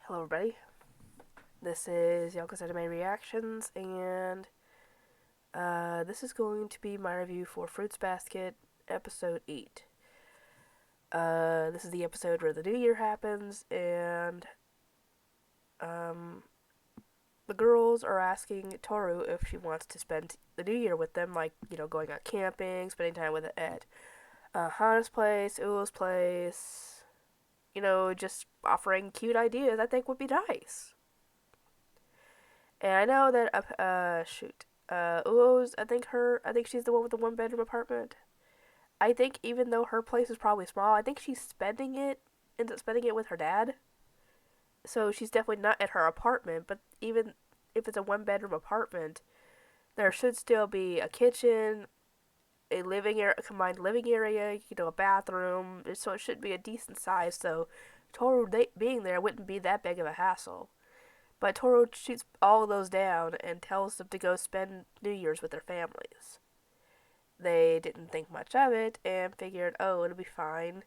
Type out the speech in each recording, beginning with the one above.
Hello, everybody. This is Yoko's Anime Reactions, and this is going to be my review for Fruits Basket Episode 8. This is the episode where the new year happens, and um, the girls are asking Toru if she wants to spend the new year with them, like, going out camping, spending time with it at Hana's place, Uo's place, just offering cute ideas I think would be nice. And I know that Uo's. I think she's the one with the one bedroom apartment. I think even though her place is probably small, I think ends up spending it with her dad. So she's definitely not at her apartment. But even if it's a one bedroom apartment, there should still be a kitchen, a combined living area, a bathroom. So it should be a decent size. So Toru being there wouldn't be that big of a hassle. But Toru shoots all of those down and tells them to go spend New Year's with their families. They didn't think much of it and figured, oh, it'll be fine.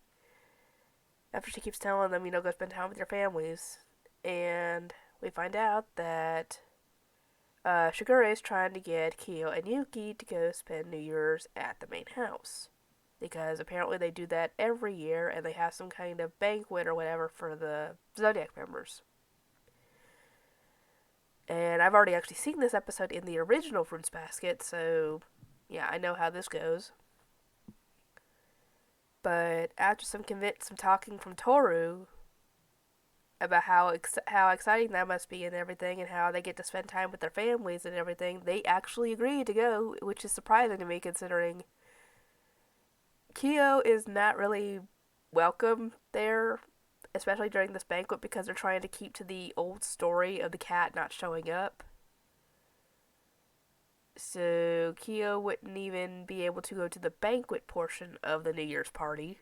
After she keeps telling them, go spend time with your families. And we find out that Shigure is trying to get Kyo and Yuki to go spend New Year's at the main house. Because apparently they do that every year and they have some kind of banquet or whatever for the Zodiac members. And I've already actually seen this episode in the original Fruits Basket, so yeah, I know how this goes. But after some talking from Toru about how exciting that must be and everything, and how they get to spend time with their families and everything, they actually agree to go, which is surprising to me considering Kyo is not really welcome there, especially during this banquet because they're trying to keep to the old story of the cat not showing up. So Kyo wouldn't even be able to go to the banquet portion of the New Year's party.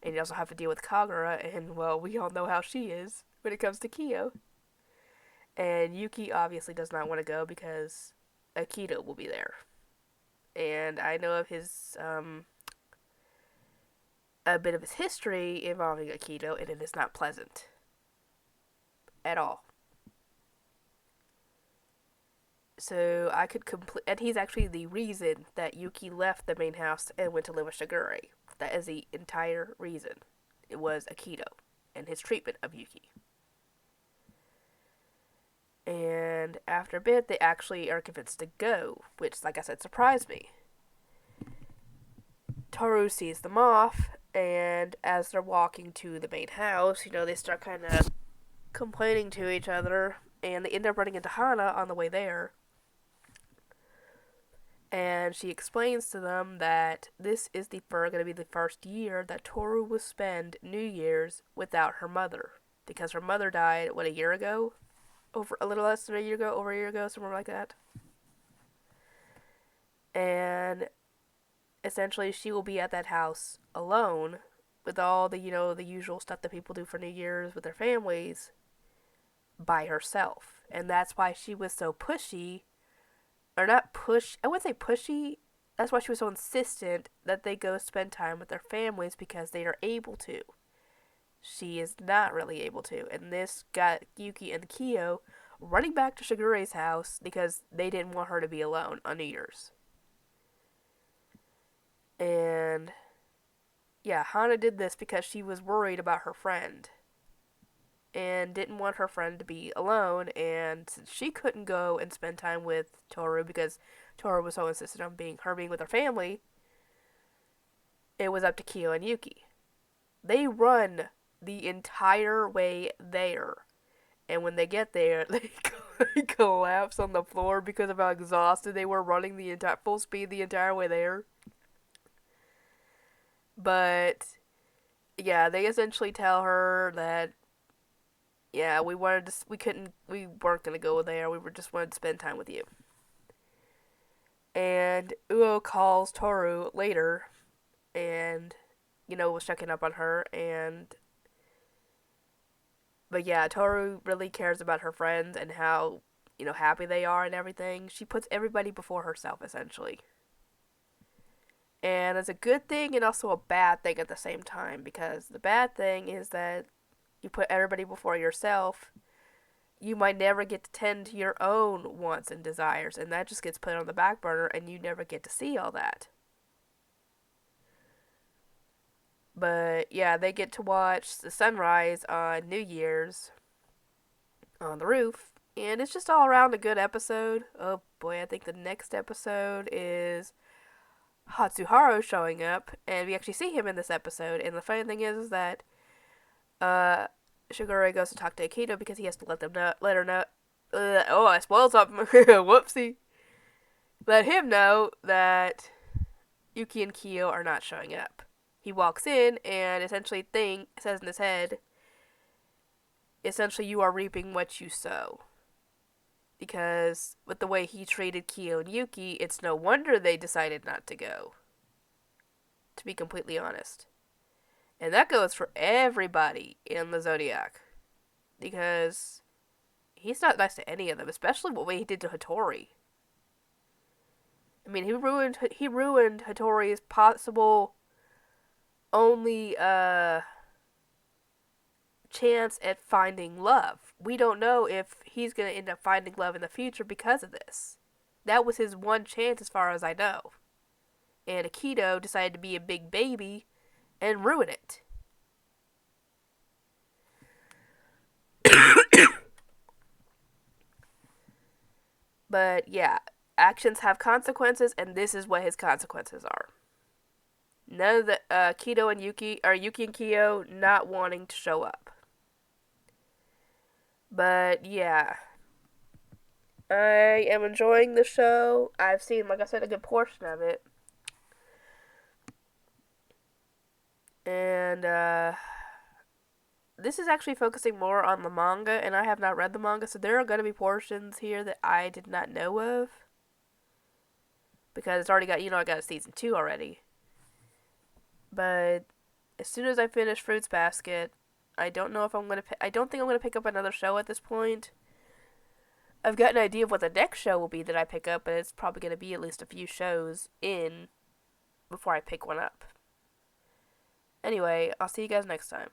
And you also have to deal with Kagura, and well, we all know how she is when it comes to Kyo. And Yuki obviously does not want to go because Akito will be there. And I know of a bit of his history involving Akito, and it is not pleasant at all. So I could complete, and he's actually the reason that Yuki left the main house and went to live with Shigure. That is the entire reason. It was Akito and his treatment of Yuki. And after a bit, they actually are convinced to go, which, like I said, surprised me. Toru sees them off, and as they're walking to the main house, they start kind of complaining to each other, and they end up running into Hana on the way there. And she explains to them that this is going to be the first year that Toru will spend New Year's without her mother, because her mother died a year ago, over a little less than a year ago, over a year ago, somewhere like that. And essentially, she will be at that house alone with all the the usual stuff that people do for New Year's with their families by herself, and that's why she was so pushy or not push. I wouldn't say pushy. That's why she was so insistent that they go spend time with their families because they are able to. She is not really able to, and this got Yuki and Kyo running back to Shigure's house because they didn't want her to be alone on New Year's. And yeah, Hana did this because she was worried about her friend and didn't want her friend to be alone, and she couldn't go and spend time with Toru because Toru was so insistent on being with her family. It was up to Kyo and Yuki. They run the entire way there, and when they get there, they collapse on the floor because of how exhausted they were running the entire full speed the entire way there. But yeah, they essentially tell her that yeah, we weren't gonna go there. We were just wanted to spend time with you. And Uo calls Toru later, and was checking up on her. But yeah, Toru really cares about her friends and how happy they are and everything. She puts everybody before herself essentially. And it's a good thing and also a bad thing at the same time because the bad thing is that you put everybody before yourself, you might never get to tend to your own wants and desires, and that just gets put on the back burner, and you never get to see all that. But yeah, they get to watch the sunrise on New Year's on the roof, and it's just all around a good episode. Oh boy, I think the next episode is Hatsuharu showing up, and we actually see him in this episode. And the funny thing is that uh, Shigure goes to talk to Akito because he has to let her know. Oh, I spoiled something. Whoopsie. Let him know that Yuki and Kyo are not showing up. He walks in and essentially says in his head, essentially, you are reaping what you sow. Because with the way he treated Kyo and Yuki, it's no wonder they decided not to go. To be completely honest. And that goes for everybody in the Zodiac. Because he's not nice to any of them, especially what way he did to Hattori. I mean, he ruined Hattori's possible only chance at finding love. We don't know if he's going to end up finding love in the future because of this. That was his one chance as far as I know. And Akito decided to be a big baby and ruin it. But yeah, actions have consequences, and this is what his consequences are. None of the Kito and Yuki and Kyo not wanting to show up. But yeah, I am enjoying the show. I've seen, like I said, a good portion of it. And this is actually focusing more on the manga, and I have not read the manga, so there are going to be portions here that I did not know of. Because it's already got, I got a season 2 already. But as soon as I finish Fruits Basket, I don't know if I don't think I'm going to pick up another show at this point. I've got an idea of what the next show will be that I pick up, but it's probably going to be at least a few shows in before I pick one up. Anyway, I'll see you guys next time.